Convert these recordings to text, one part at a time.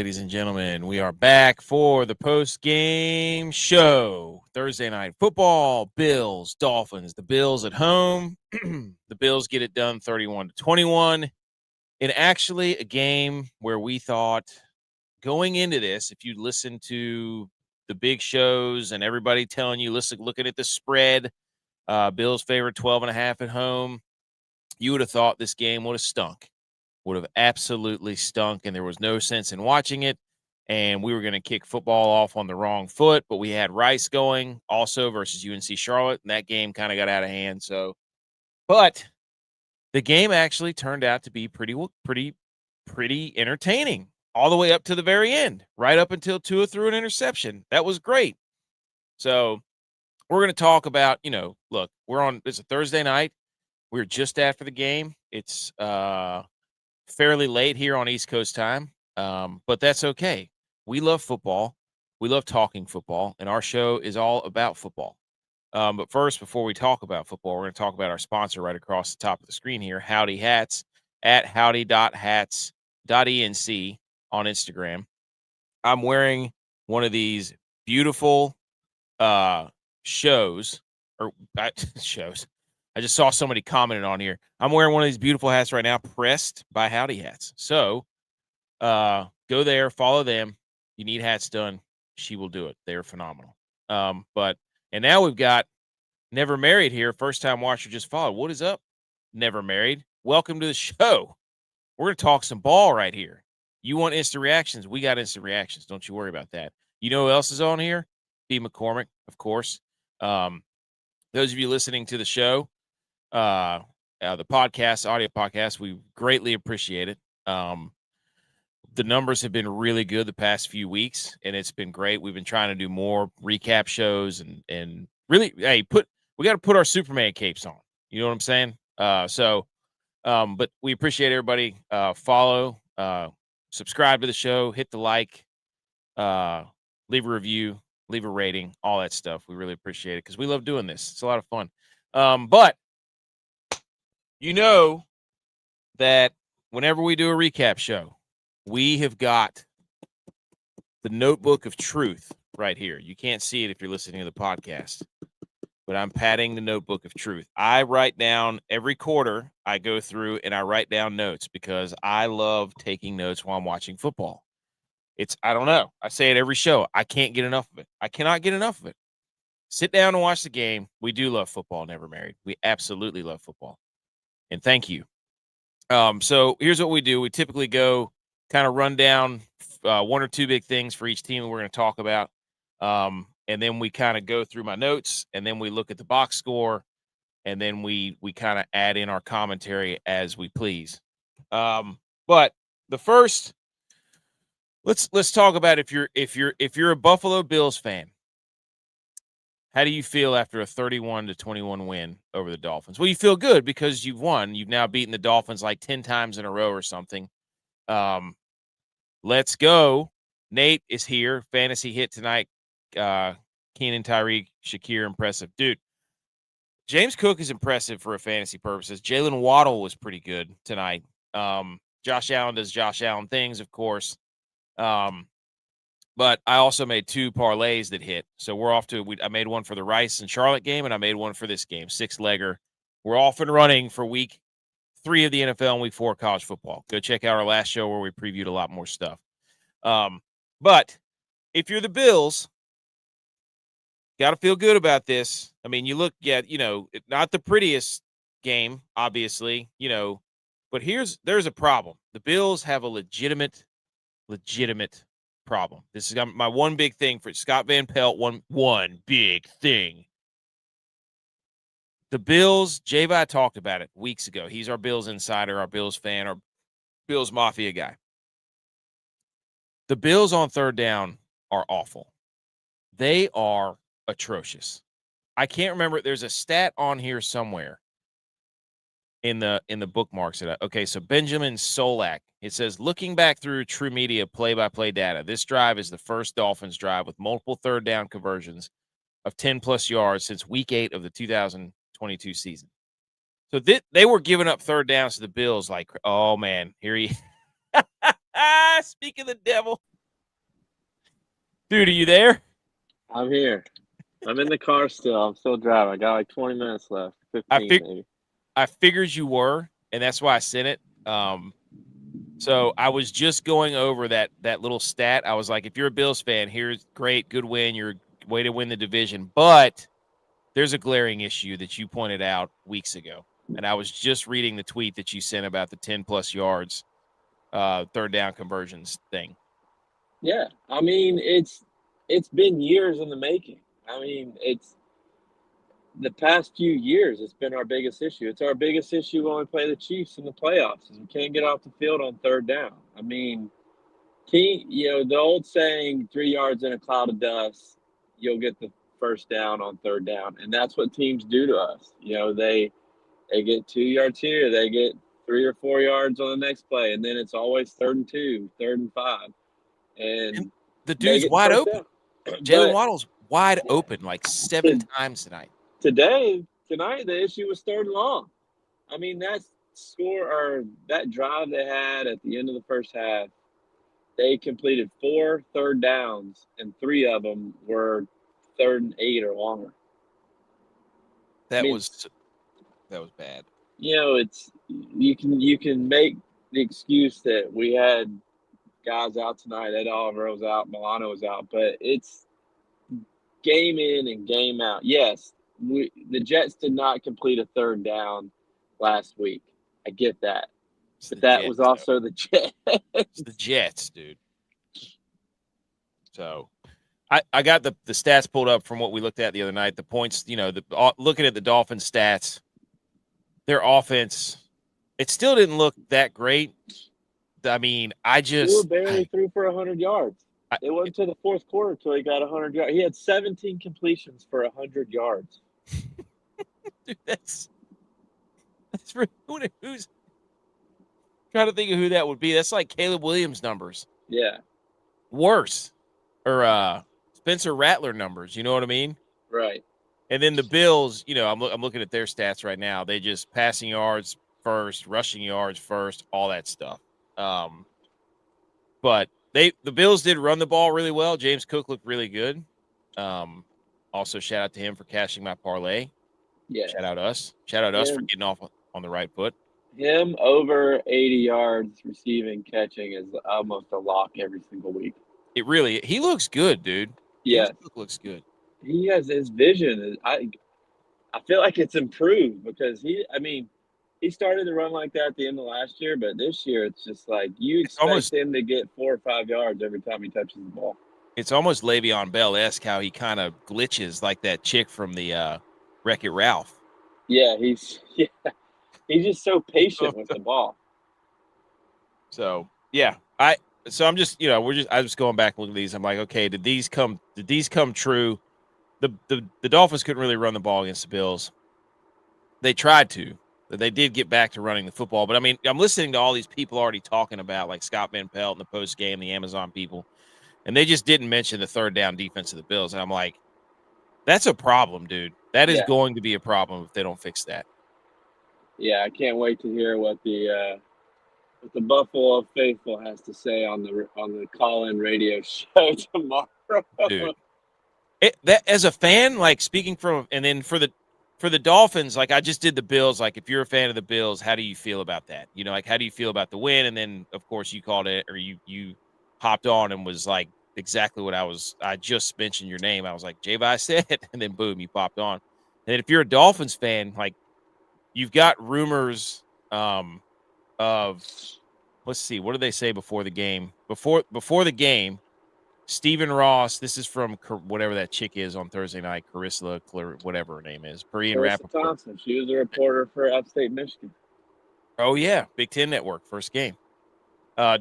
ladies and gentlemen. We are back for the post-game show. Thursday night football, Bills, Dolphins. The Bills at home. The Bills get it done 31-21. And actually a game where we thought going into this, if you listen to the big shows and everybody telling you, looking at the spread, Bills favorite 12.5 at home, you would have thought this game would have stunk. Would have absolutely stunk, and there was no sense in watching it, and we were going to kick football off on the wrong foot, but we had Rice going also versus UNC Charlotte, and that game kind of got out of hand. But the game actually turned out to be pretty entertaining all the way up to the very end, right up until Tua threw an interception. That was great. So we're going to talk about, look, it's a Thursday night. We're just after the game. It's fairly late here on East Coast time, but that's okay. We love football. We love talking football, and our show is all about football. But first, before we talk about football, we're going to talk about our sponsor right across the top of the screen here, Howdy Hats, at howdy.hats.enc on Instagram. I'm wearing one of these beautiful shows. I just saw somebody commented on here. I'm wearing one of these beautiful hats right now, pressed by Howdy Hats. So go there, follow them. You need hats done, she will do it. They're phenomenal. And now we've got Never Married here. First time watcher just followed. What is up, Never Married? Welcome to the show. We're going to talk some ball right here. You want instant reactions? We got instant reactions. Don't you worry about that. You know who else is on here? B. McCormick, of course. Those of you listening to the show, the podcast, audio podcast, we greatly appreciate it. The numbers have been really good the past few weeks, and it's been great. We've been trying to do more recap shows and really, we got to put our Superman capes on. You know what I'm saying? But we appreciate everybody. Follow, subscribe to the show, hit the like, leave a review, leave a rating, all that stuff. We really appreciate it because we love doing this. It's a lot of fun. But you know that whenever we do a recap show, we have got the notebook of truth right here. You can't see it if you're listening to the podcast, but I'm padding the notebook of truth. I write down every quarter. I go through and I write down notes because I love taking notes while I'm watching football. I don't know. I say it every show. I can't get enough of it. I cannot get enough of it. Sit down and watch the game. We do love football, Never Married. We absolutely love football. And thank you. So here's what we do. We typically go kind of run down one or two big things for each team we're going to talk about. And then we kind of go through my notes, and then we look at the box score, and then we kind of add in our commentary as we please. But the first, let's talk about if you're a Buffalo Bills fan. How do you feel after a 31-21 win over the Dolphins? Well, you feel good because you've won. You've now beaten the Dolphins like 10 times in a row or something. Let's go. Nate is here. Fantasy hit tonight. Keenan, Tyreek, Shakir, impressive. Dude, James Cook is impressive for a fantasy purposes. Jalen Waddle was pretty good tonight. Josh Allen does Josh Allen things, of course. But I also made two parlays that hit. So we're off to I made one for the Rice and Charlotte game, and I made one for this game, 6-legger. We're off and running for week 3 of the NFL and week 4 of college football. Go check out our last show where we previewed a lot more stuff. But if you're the Bills, got to feel good about this. I mean, you look at, not the prettiest game, obviously, but there's a problem. The Bills have a legitimate problem. This is my one big thing for Scott Van Pelt. One big thing. The Bills, J-Vi talked about it weeks ago. He's our Bills insider, our Bills fan, our Bills Mafia guy. The Bills on third down are awful. They are atrocious. I can't remember. There's a stat on here somewhere in the bookmarks. Okay, so Benjamin Solak. It says, looking back through True Media play-by-play data, this drive is the first Dolphins drive with multiple third down conversions of 10-plus yards since Week 8 of the 2022 season. So they were giving up third downs to the Bills like, oh, man, here he – speak of the devil. Dude, are you there? I'm here. I'm in the car still. I'm still driving. I got like 20 minutes left. I 15 fig- maybe. I figured you were, and that's why I sent it. So I was just going over that little stat. I was like, if you're a Bills fan, here's great, good win. You're way to win the division. But there's a glaring issue that you pointed out weeks ago. And I was just reading the tweet that you sent about the 10 plus yards, third down conversions thing. Yeah. I mean, it's been years in the making. I mean, it's the past few years it's been our biggest issue. It's our biggest issue when we play the Chiefs in the playoffs is we can't get off the field on third down. I mean, the old saying, 3 yards in a cloud of dust, you'll get the first down on third down. And that's what teams do to us. They get 2 yards here, they get 3 or 4 yards on the next play, and then it's always 3rd and 2, 3rd and 5, And and the they dude's get the wide first open. down. Jalen But Waddle's wide yeah, open like 7 to, times tonight. tonight, the issue was 3rd and long. I mean, that drive they had at the end of the first half, they completed 4 third downs, and 3 of them were 3rd and 8 or longer. I That mean, was that was bad. it's you can make the excuse that we had guys out tonight. Ed Oliver was out, Milano was out, but it's game in and game out. Yes, the Jets did not complete a 3rd down last week. I get that, It's but the that was Jets, though. also the Jets. It's the Jets, dude. So I got the stats pulled up from what we looked at the other night. The points, looking at the Dolphins stats, their offense, it still didn't look that great. I mean, Tua barely threw for 100 yards. I It wasn't until the fourth quarter till he got 100 yards. He had 17 completions for 100 yards. dude, that's for who's trying to think of who that would be. That's like Caleb Williams numbers. Yeah, Worse. Or Spencer Rattler numbers, you know what I mean? right. And then the Bills, I'm looking at their stats right now. They just passing yards first, rushing yards first, all that stuff. But the Bills did run the ball really well. James Cook looked really good. Also shout out to him for cashing my parlay. Yes. Shout out us. Shout out us for Him, getting off on the right foot. him over 80 yards receiving, catching is almost a lock every single week. He looks good, dude. James Yes. Cook looks good. He has his vision. I feel like it's improved because he started to run like that at the end of last year, but this year it's just like you It's expect almost him to get 4 or 5 yards every time he touches the ball. it's almost Le'Veon Bell-esque how he kind of glitches like that chick from the Wreck-It Ralph. Yeah, he's just so patient with the ball. So yeah, I'm just I was going back and looking at these. I'm like, okay, did these come true? The Dolphins couldn't really run the ball against the Bills. They tried to. They did get back to running the football, but I mean, I'm listening to all these people already talking about like Scott Van Pelt in the post game, the Amazon people, and they just didn't mention the third down defense of the Bills. And I'm like, that's a problem, dude. That is Yeah, going to be a problem if they don't fix that. yeah. I can't wait to hear what the Buffalo faithful has to say on the call-in radio show tomorrow. Dude. That as a fan, like speaking from, and then for the Dolphins, like I just did the Bills. Like if you're a fan of the Bills, how do you feel about that? Like how do you feel about the win? And then of course you called it, or you hopped on and was like exactly what I just mentioned your name. I was like J-Vi said, and then boom, you popped on. And if you're a Dolphins fan, like you've got rumors of, let's see, what did they say before the game? Before the game. Stephen Ross, this is from whatever that chick is on Thursday night, whatever her name is, Perian Carissa Rappaport. Thompson. She was a reporter for Upstate Michigan. Oh, yeah, Big Ten Network, first game.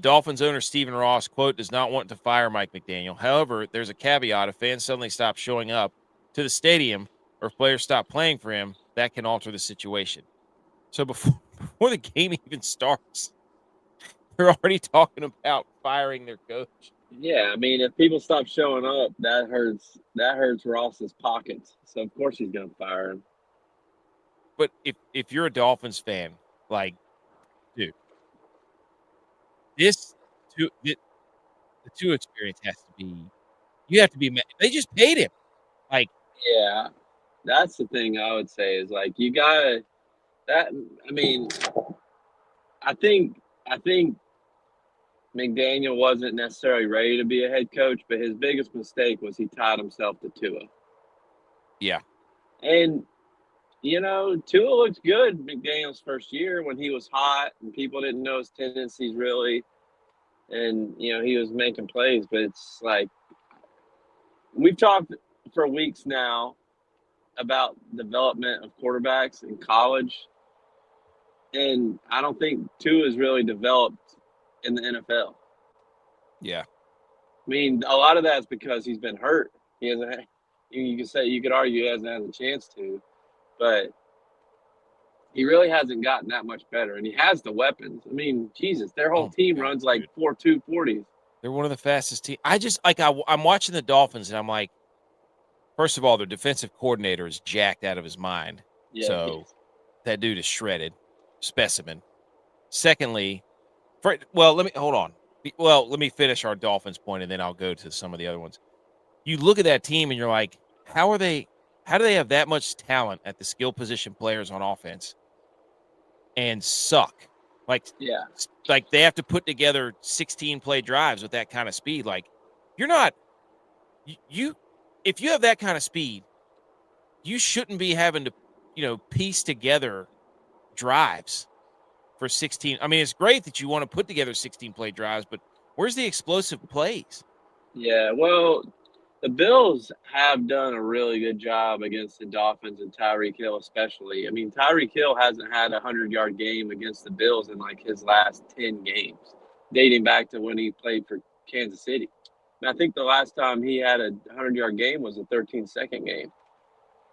Dolphins owner Stephen Ross, quote, does not want to fire Mike McDaniel. However, there's a caveat. If fans suddenly stop showing up to the stadium or if players stop playing for him, that can alter the situation. So before the game even starts, they're already talking about firing their coach. Yeah, I mean, if people stop showing up, that hurts Ross's pockets. So of course he's going to fire him. But if you're a Dolphins fan, like, dude, the two experience has to be, You have to be mad. They just paid him. Like, Yeah, that's the thing I would say is like you gotta that. I mean, I think McDaniel wasn't necessarily ready to be a head coach, but his biggest mistake was he tied himself to Tua. yeah, And Tua looked good McDaniel's first year when he was hot and people didn't know his tendencies really, and he was making plays. But it's like we've talked for weeks now about development of quarterbacks in college, and I don't think Tua is really developed in the NFL. yeah. I mean, a lot of that's because he's been hurt. He hasn't. You could argue he hasn't had a chance to, but he really hasn't gotten that much better, and he has the weapons. I mean, Jesus, their whole Oh team my God, runs like dude. 4.2 40s. They're one of the fastest teams. I just like I'm watching the Dolphins, and I'm like, first of all, their defensive coordinator is jacked out of his mind. Yeah, So that dude is shredded, specimen. Secondly, let me hold on. Well, let me finish our Dolphins point, and then I'll go to some of the other ones. You look at that team, and you're like, how do they have that much talent at the skill position players on offense and suck? Like, yeah, like they have to put together 16 play drives with that kind of speed. Like, you're not you if you have that kind of speed, you shouldn't be having to, piece together drives for 16. I mean, it's great that you want to put together 16 play drives, but where's the explosive plays? yeah. Well, the Bills have done a really good job against the Dolphins and Tyreek Hill, especially. I mean, Tyreek Hill hasn't had a 100-yard game against the Bills in like his last 10 games, dating back to when he played for Kansas City. And I think the last time he had a 100-yard game was a 13-second game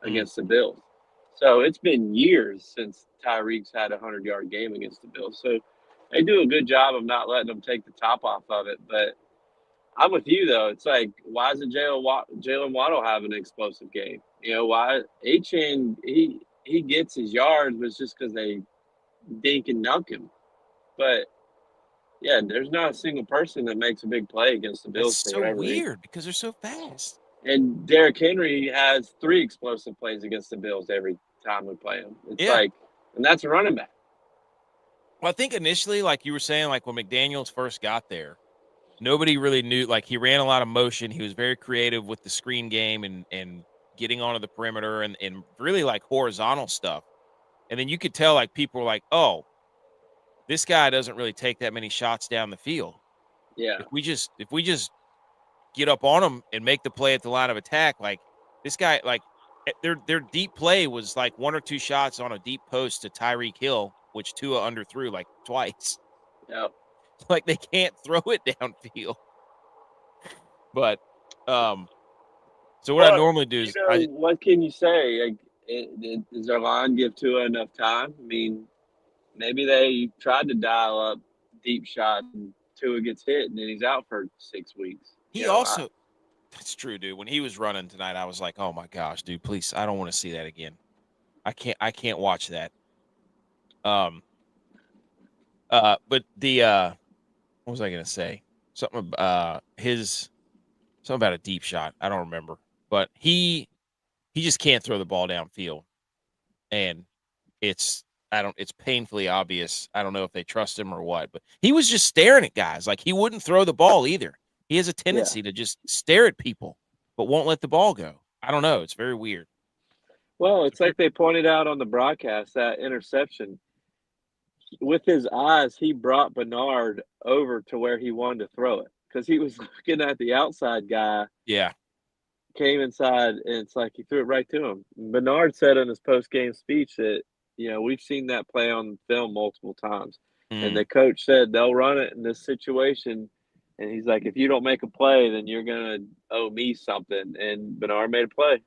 Mm. against the Bills. So it's been years since Tyreek's had a 100-yard game against the Bills. So they do a good job of not letting them take the top off of it. But I'm with you though. It's like, why isn't Jalen Waddle having an explosive game? Why Achane he gets his yards, but it's just because they dink and dunk him. But yeah, there's not a single person that makes a big play against the That's Bills for so whatever reason. weird because they're so fast. And Derrick Henry has 3 explosive plays against the Bills every time we play them. It's Yeah. like, and that's a running back. Well, I think initially, like you were saying, like when McDaniels first got there, nobody really knew. Like he ran a lot of motion. He was very creative with the screen game and getting onto the perimeter and really like horizontal stuff. And then you could tell like people were like, oh, this guy doesn't really take that many shots down the field. Yeah. If we just get up on him and make the play at the line of attack, like this guy, like their deep play was like 1 or 2 shots on a deep post to Tyreek Hill, which Tua underthrew like twice. Yep. Like they can't throw it downfield. But so what I normally do is what can you say? Like, does their line give Tua enough time? I mean, maybe they tried to dial up deep shot and Tua gets hit and then he's out for 6 weeks. That's true, dude. When he was running tonight, I was like, oh my gosh, dude, please, I don't want to see that again. I can't watch that. But the what was I gonna say? Something something about a deep shot. I don't remember. But he just can't throw the ball downfield. And it's painfully obvious. I don't know if they trust him or what, but he was just staring at guys. Like he wouldn't throw the ball either. He has a tendency to just stare at people, but won't let the ball go. I don't know. It's very weird. Well, it's like they pointed out on the broadcast that interception. With his eyes, he brought Bernard over to where he wanted to throw it because he was looking at the outside guy. Yeah. Came inside, and it's like he threw it right to him. Bernard said in his post-game speech that, we've seen that play on film multiple times. And the coach said they'll run it in this situation. And he's like, if you don't make a play, then you're going to owe me something. And Bernard made a play.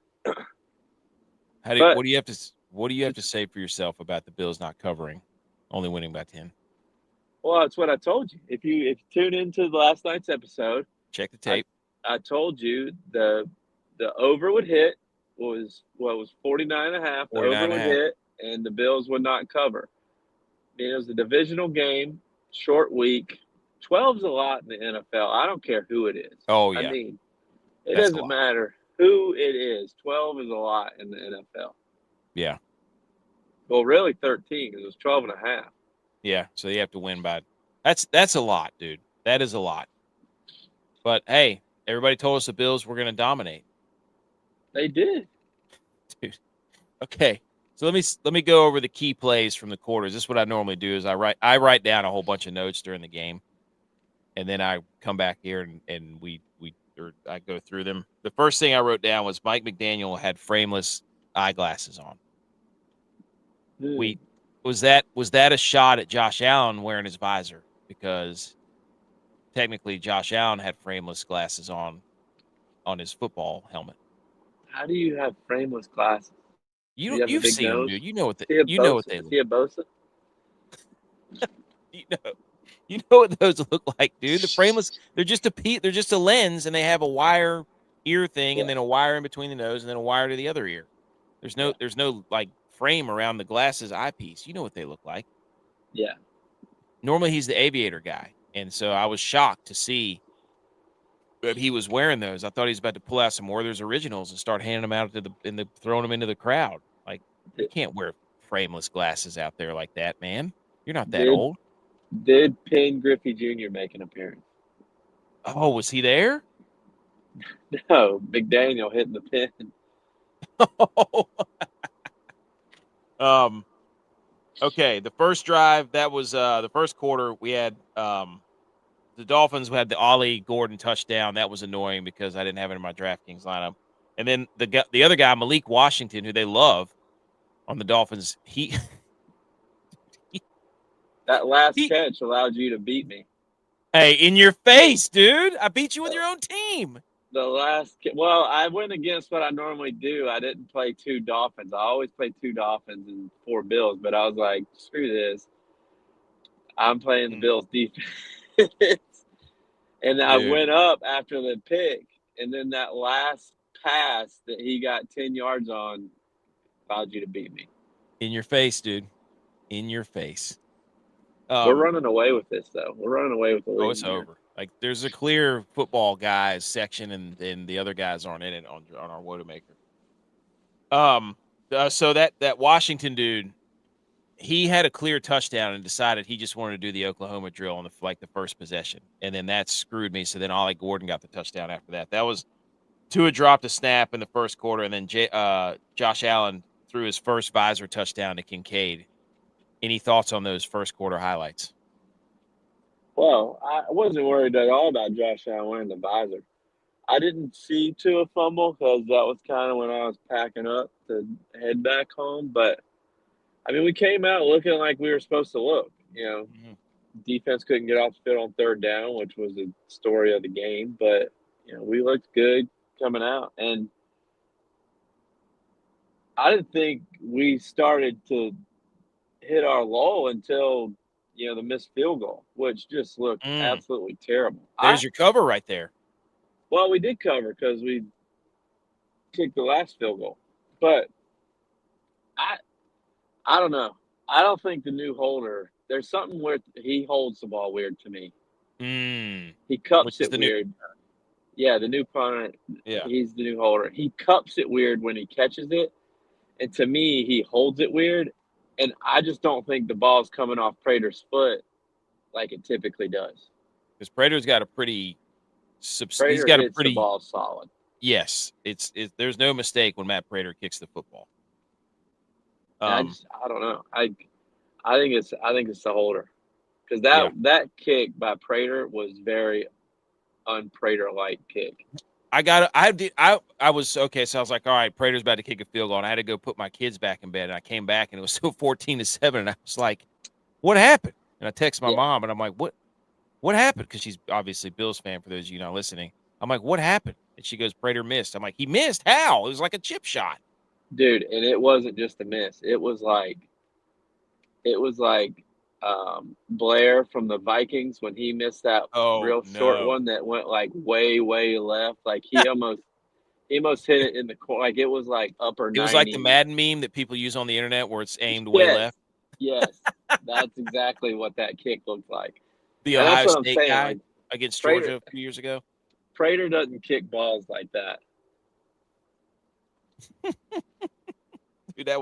What do you have to say for yourself about the Bills not covering, only winning by 10? Well, that's what I told you. If you tune into the last night's episode, check the tape. I told you the over would hit was 49.5. The over would hit, and the Bills would not cover. I mean, it was a divisional game, short week. 12's a lot in the NFL. I don't care who it is. Oh, yeah. I mean, It That's a doesn't lot. matter who it is. 12 is a lot in the NFL. Yeah. Well, really 13 because it was 12 and a half. Yeah. So you have to win by. That's a lot, dude. That is a lot. But hey, everybody told us the Bills were going to dominate. They did. Dude. Okay. So let me go over the key plays from the quarters. This is what I normally do is I write down a whole bunch of notes during the game, and then I come back here and I go through them. The first thing I wrote down was Mike McDaniel had frameless eyeglasses on. We was that a shot at Josh Allen wearing his visor, because technically Josh Allen had frameless glasses on his football helmet. How do you have frameless glasses? Do you have a You've big seen them, nose? dude. You know what Is he a they Bosa? Is look. he a Bosa? You know you know what those look like, dude. The frameless, they're just a lens, and they have a wire ear thing, Yeah. and then a wire in between the nose, and then a wire to the other ear. There's no like frame around the glasses eyepiece. You know what they look like. Yeah. Normally he's the aviator guy, and so I was shocked to see that he was wearing those. I thought he was about to pull out some Werther's Originals and start handing them out to throwing them into the crowd. Like, you can't wear frameless glasses out there like that, man. You're not that Did old. did Penn Griffey Jr. make an appearance? Oh, was he there? No, McDaniel hitting the pin. Okay, the first drive, that was the first quarter, we had the Dolphins had the Ollie Gordon touchdown. That was annoying because I didn't have it in my DraftKings lineup. And then the other guy, Malik Washington, who they love on the Dolphins, That last he catch allowed you to beat me. hey, in your face, dude. I beat you with your own team. Well, I went against what I normally do. I didn't play 2 Dolphins. I always play 2 Dolphins and 4 Bills, but I was like, screw this. I'm playing the Bills defense. And I Dude, went up after the pick, and then that last pass that he got 10 yards on allowed you to beat me. in your face, dude. In your face. We're running away with this, though. We're running away with the lead. Oh, it's over. Like, there's a clear football guys section, and the other guys aren't in it on our Wodamaker. So that Washington dude, he had a clear touchdown and decided he just wanted to do the Oklahoma drill on the first possession, and then that screwed me. So then Ollie Gordon got the touchdown after that. That was Tua dropped a snap in the first quarter, and then Josh Allen threw his first visor touchdown to Kincaid. Any thoughts on those first quarter highlights? Well, I wasn't worried at all about Josh Allen wearing the visor. I didn't see Tua fumble because that was kind of when I was packing up to head back home. But I mean, we came out looking like we were supposed to look. Defense couldn't get off the field on 3rd down, which was the story of the game. But we looked good coming out, and I didn't think we started to hit our lull until the missed field goal, which just looked absolutely terrible. There's your cover right there. Well, we did cover because we kicked the last field goal, but I don't know. I don't think the new holder. There's something where he holds the ball weird to me. He cups it weird. Yeah, the new punter. Yeah, he's the new holder. He cups it weird when he catches it, and to me, he holds it weird. And I just don't think the ball's coming off Prater's foot like it typically does. because Prater's got a pretty. Prater hits the ball solid. Yes, there's no mistake when Matt Prater kicks the football. I don't know. I think it's the holder, because that kick by Prater was very un-Prater-like kick. I was okay, so I was like, all right, Prater's about to kick a field goal, and I had to go put my kids back in bed, and I came back, and it was still 14-7, and I was like, what happened? And I texted my mom, and I'm like, what happened? Because she's obviously a Bills fan, for those of you not listening. I'm like, what happened? And she goes, Prater missed. I'm like, he missed? How? It was like a chip shot. Dude, and it wasn't just a miss. It was like Blair from the Vikings when he missed that real short one that went like way, way left. Like he almost hit it in the corner. Like it was like upper 90. It was like the Madden meme that people use on the internet where it's aimed way left. Yes, that's exactly what that kick looked like. The Ohio State guy against Georgia a few years ago. Prater doesn't kick balls like that. Dude, I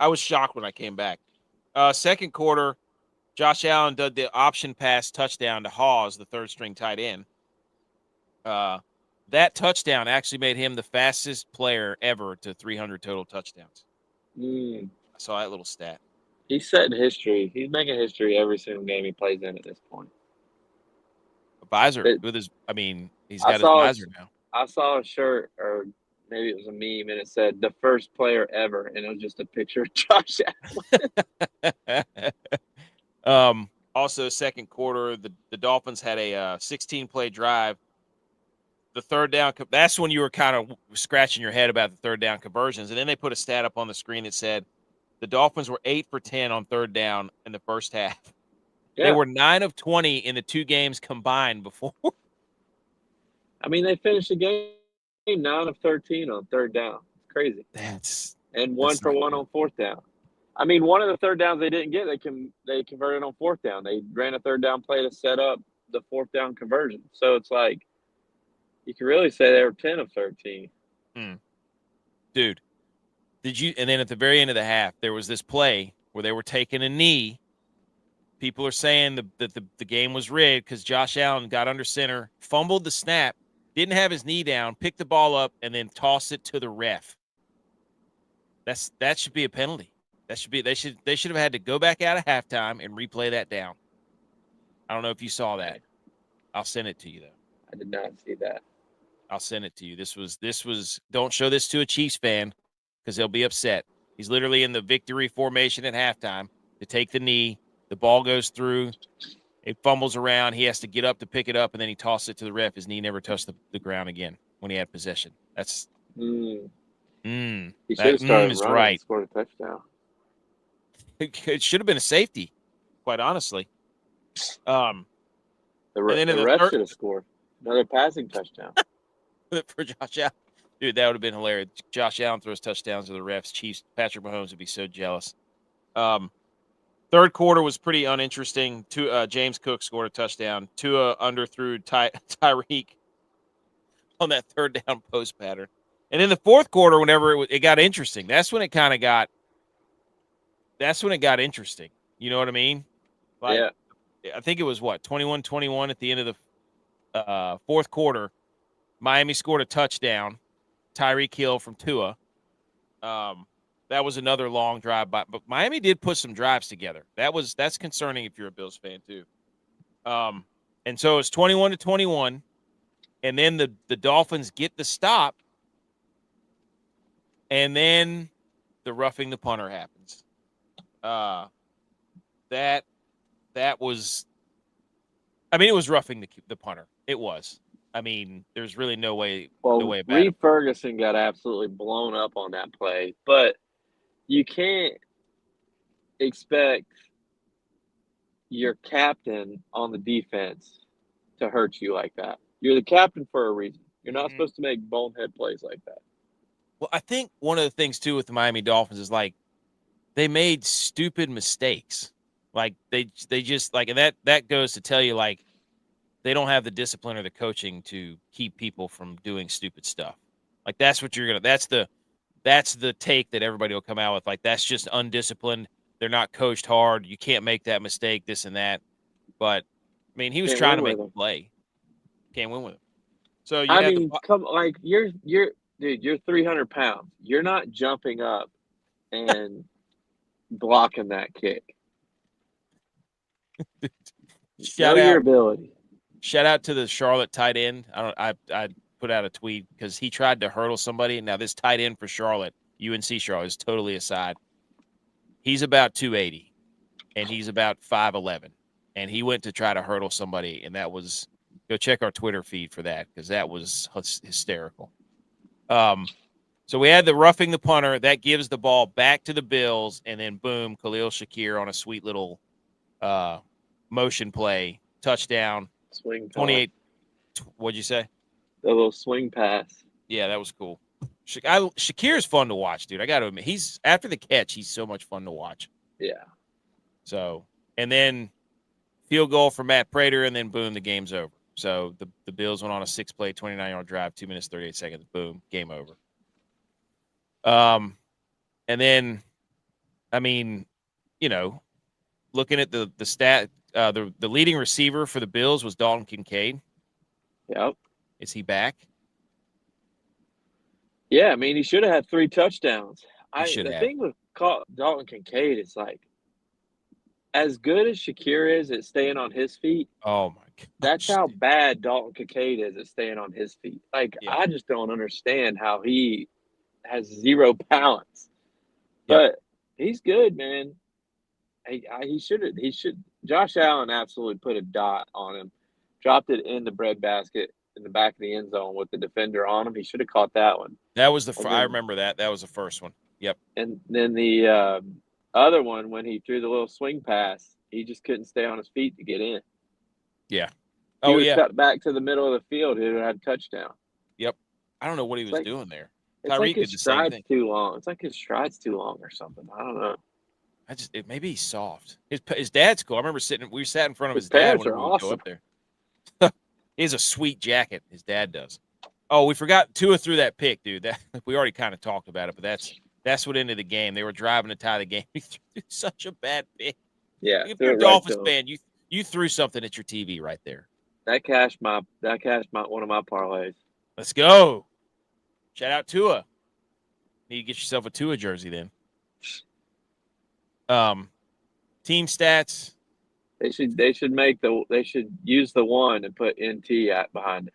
was shocked when I came back. Second quarter, Josh Allen did the option pass touchdown to Hawes, the third string tight end. That touchdown actually made him the fastest player ever to 300 total touchdowns. I saw that little stat. He's setting history. He's making history every single game he plays in at this point. Visor with his, he's got his visor now. I saw a shirt, or maybe it was a meme, and it said the first player ever, and it was just a picture of Josh Allen. Also, second quarter, the Dolphins had a 16-play drive. The third down, that's when you were kind of scratching your head about the third down conversions. And then they put a stat up on the screen that said the Dolphins were 8 for 10 on third down in the first half. Yeah. They were 9 of 20 in the 2 games combined before. They finished the game 9 of 13 on third down. It's crazy. And 1 for 1 on fourth down. One of the third downs they didn't get, they converted on fourth down. They ran a third down play to set up the fourth down conversion. So it's like, you can really say they were 10 of 13. Dude, and then at the very end of the half, there was this play where they were taking a knee. People are saying that the game was rigged because Josh Allen got under center, fumbled the snap, didn't have his knee down, picked the ball up, and then tossed it to the ref. That should be a penalty. They should have had to go back out of halftime and replay that down. I don't know if you saw that. I'll send it to you though. I did not see that. I'll send it to you. This was don't show this to a Chiefs fan because they'll be upset. He's literally in the victory formation at halftime to take the knee. The ball goes through. It fumbles around. He has to get up to pick it up, and then he tosses it to the ref. His knee never touched the ground again when he had possession. That's He should have started running right. And scored a touchdown. It should have been a safety, quite honestly. The ref should have scored another passing touchdown. For Josh Allen. Dude, that would have been hilarious. Josh Allen throws touchdowns to the refs. Chiefs, Patrick Mahomes would be so jealous. Third quarter was pretty uninteresting. James Cook scored a touchdown. Tua underthrew Tyreek on that third down post pattern. And in the fourth quarter, whenever it got interesting, that's when it got interesting. You know what I mean? Yeah. I think it was 21-21 at the end of the fourth quarter. Miami scored a touchdown. Tyreek Hill from Tua. That was another long drive, but Miami did put some drives together. That's concerning if you're a Bills fan too. And so it's 21-21, and then the Dolphins get the stop, and then the roughing the punter happens. That was, it was roughing the punter. It was. There's really no way about it. Reed Ferguson got absolutely blown up on that play, but you can't expect your captain on the defense to hurt you like that. You're the captain for a reason. You're not supposed to make bonehead plays like that. Well, I think one of the things too with the Miami Dolphins is they made stupid mistakes. They just and that goes to tell you they don't have the discipline or the coaching to keep people from doing stupid stuff. That's what that's the take that everybody will come out with. That's just undisciplined. They're not coached hard. You can't make that mistake, this and that. But he was trying to make a play. Can't win with him. So you're 300 pounds. You're not jumping up and blocking that kick. Show your ability. Shout out to the Charlotte tight end. I put out a tweet because he tried to hurdle somebody. Now this tight end for Charlotte, UNC Charlotte, is totally aside. He's about 280, and he's about 5'11", and he went to try to hurdle somebody, and that was – go check our Twitter feed for that because that was hysterical. So we had the roughing the punter. That gives the ball back to the Bills, and then boom, Khalil Shakir on a sweet little motion play, touchdown. Swing 28. What'd you say? The little swing pass. Yeah, that was cool. Shakir's fun to watch, dude. I got to admit, after the catch, he's so much fun to watch. Yeah. So, and then field goal for Matt Prater, and then boom, the game's over. So the Bills went on a 6-play, 29-yard drive, 2 minutes, 38 seconds. Boom, game over. And then, I mean, you know, looking at the stat, the leading receiver for the Bills was Dalton Kincaid. Yep. Is he back? Yeah, I mean, he should have had 3 touchdowns. He should The have. thing with Dalton Kincaid is, like, as good as Shakir is at staying on his feet, Oh my gosh. that's how bad Dalton Kincaid is at staying on his feet. Like, Yeah. I just don't understand how he has 0 balance. Yep. But he's good, man. He should. Josh Allen absolutely put a dot on him, dropped it in the breadbasket in the back of the end zone with the defender on him. He should have caught that one. That was the And I then- remember that. That was the first one. Yep. And then the other one, when he threw the little swing pass, he just couldn't stay on his feet to get in. Yeah. He Oh was yeah. cut back to the middle of the field. He would have had a touchdown. Yep. I don't know what he was like- doing there. It's Tyreek like his did the same stride's thing. too long. It's like his stride's too long or something. I don't know. Maybe he's soft. His dad's cool. I remember we sat in front of His his dad parents when are we would go awesome. up there. He has a sweet jacket. His dad does. Oh, we forgot Tua threw that pick, dude. That we already kind of talked about it, but that's what ended the game. They were driving to tie the game. He threw such a bad pick. Yeah, If threw you're a it right Dolphins to him. fan, you threw something at your TV right there. That cashed my one of my parlays. Let's go. Shout out Tua. Need to get yourself a Tua jersey then. Team stats. They should use the 1 and put NT at behind it.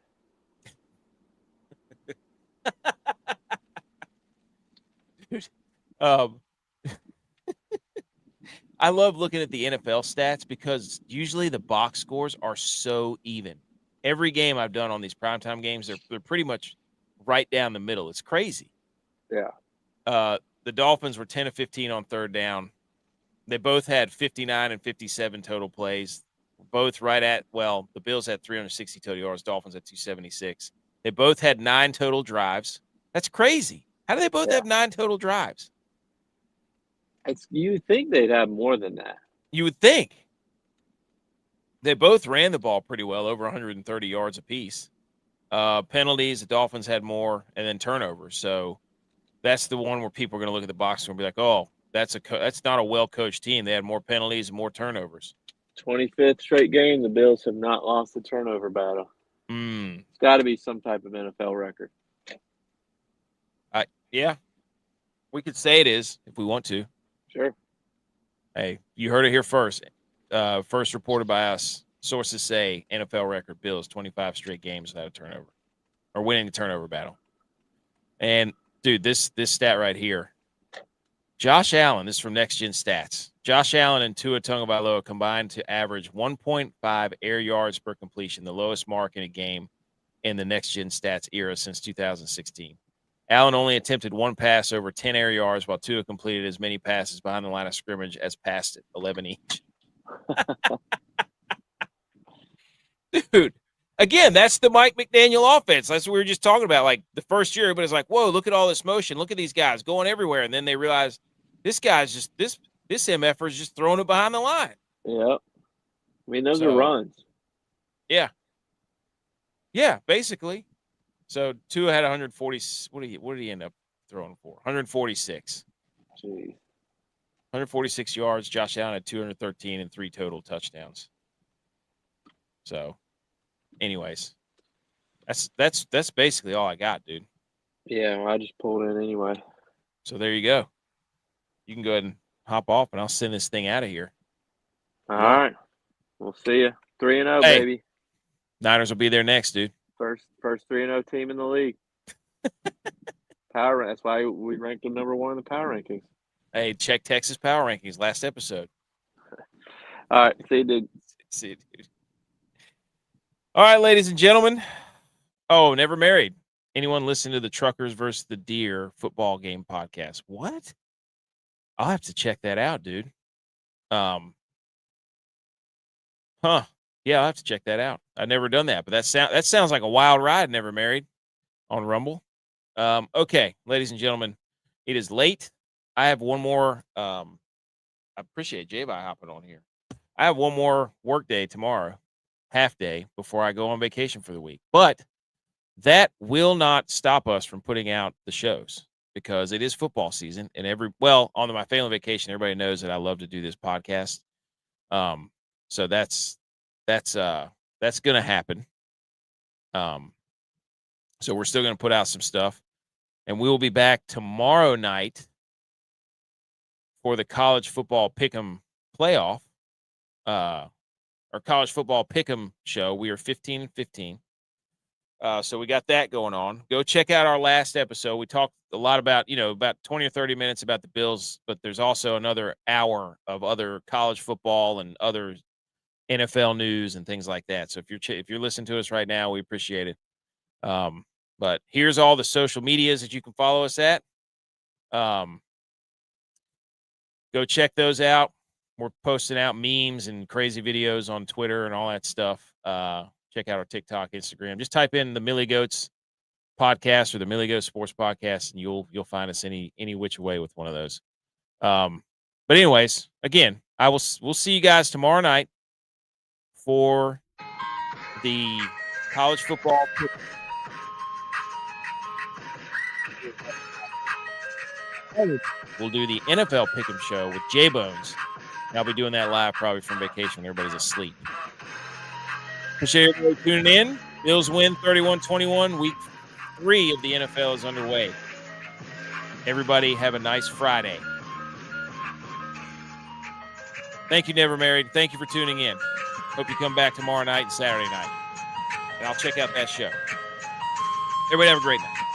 I love looking at the NFL stats because usually the box scores are so even. Every game I've done on these primetime games, they're pretty much right down the middle. It's crazy. Yeah. The Dolphins were 10 of 15 on third down. They both had 59 and 57 total plays. Both right at, well, the Bills had 360 total yards. Dolphins had 276. They both had 9 total drives. That's crazy. How do they both have 9 total drives? You would think they'd have more than that. You would think. They both ran the ball pretty well, over 130 yards apiece. Penalties, the Dolphins had more, and then turnovers. So that's the one where people are going to look at the box score and be like, oh, that's not a well-coached team. They had more penalties and more turnovers. 25th straight game, the Bills have not lost the turnover battle. It's got to be some type of NFL record. Yeah. We could say it is if we want to. Sure. Hey, you heard it here first. First reported by us. Sources say NFL record, Bills 25 straight games without a turnover or winning the turnover battle. And dude, this stat right here. Josh Allen, this is from Next Gen Stats. Josh Allen and Tua Tagovailoa combined to average 1.5 air yards per completion, the lowest mark in a game in the Next Gen Stats era since 2016. Allen only attempted 1 pass over 10 air yards, while Tua completed as many passes behind the line of scrimmage as passed it, 11 each. Dude, again, that's the Mike McDaniel offense. That's what we were just talking about. Like the first year, everybody's like, whoa, look at all this motion. Look at these guys going everywhere. And then they realize this guy's just this MFer is just throwing it behind the line. Yep. I mean, those are runs. Yeah. Yeah, basically. So Tua had 140. What did he end up throwing for? 146. Jeez. 146 yards. Josh Allen had 213 and 3 total touchdowns. So, anyways, that's basically all I got, dude. Yeah, well, I just pulled in anyway. So there you go. You can go ahead and hop off, and I'll send this thing out of here. All right. We'll see you. 3-0, Hey. baby. Niners will be there next, dude. First 3-0 team in the league. That's why we ranked them number 1 in the power rankings. Hey, check Texas Power Rankings last episode. All right. See you, dude. See you, dude. All right, ladies and gentlemen. Oh, never married. Anyone listen to the Truckers versus the Deer football game podcast? What? I'll have to check that out, dude. Yeah, I'll have to check that out. I've never done that, but that sounds like a wild ride. Never married on Rumble. Okay, ladies and gentlemen, it is late. I have one more. I appreciate J-Bye hopping on here. I have one more work day tomorrow. half day before I go on vacation for the week. But that will not stop us from putting out the shows because it is football season. And on my family vacation, everybody knows that I love to do this podcast. So that's going to happen. So we're still going to put out some stuff, and we will be back tomorrow night for the college football pick'em playoff, our college football pick'em show. We are 15-15. So we got that going on. Go check out our last episode. We talked a lot about, about 20 or 30 minutes about the Bills, but there's also another hour of other college football and other NFL news and things like that. So if you're listening to us right now, we appreciate it. But here's all the social medias that you can follow us at. Go check those out. We're posting out memes and crazy videos on Twitter and all that stuff. Check out our TikTok, Instagram. Just type in the Millie Goats podcast or the Millie Goats Sports Podcast, and you'll find us any which way with one of those. But anyways, again, we'll see you guys tomorrow night for the college football. We'll do the NFL Pick'em show with J Bones. I'll be doing that live probably from vacation when everybody's asleep. Appreciate everybody tuning in. Bills win 31-21. Week 3 of the NFL is underway. Everybody have a nice Friday. Thank you, Never Married. Thank you for tuning in. Hope you come back tomorrow night and Saturday night. And I'll check out that show. Everybody have a great night.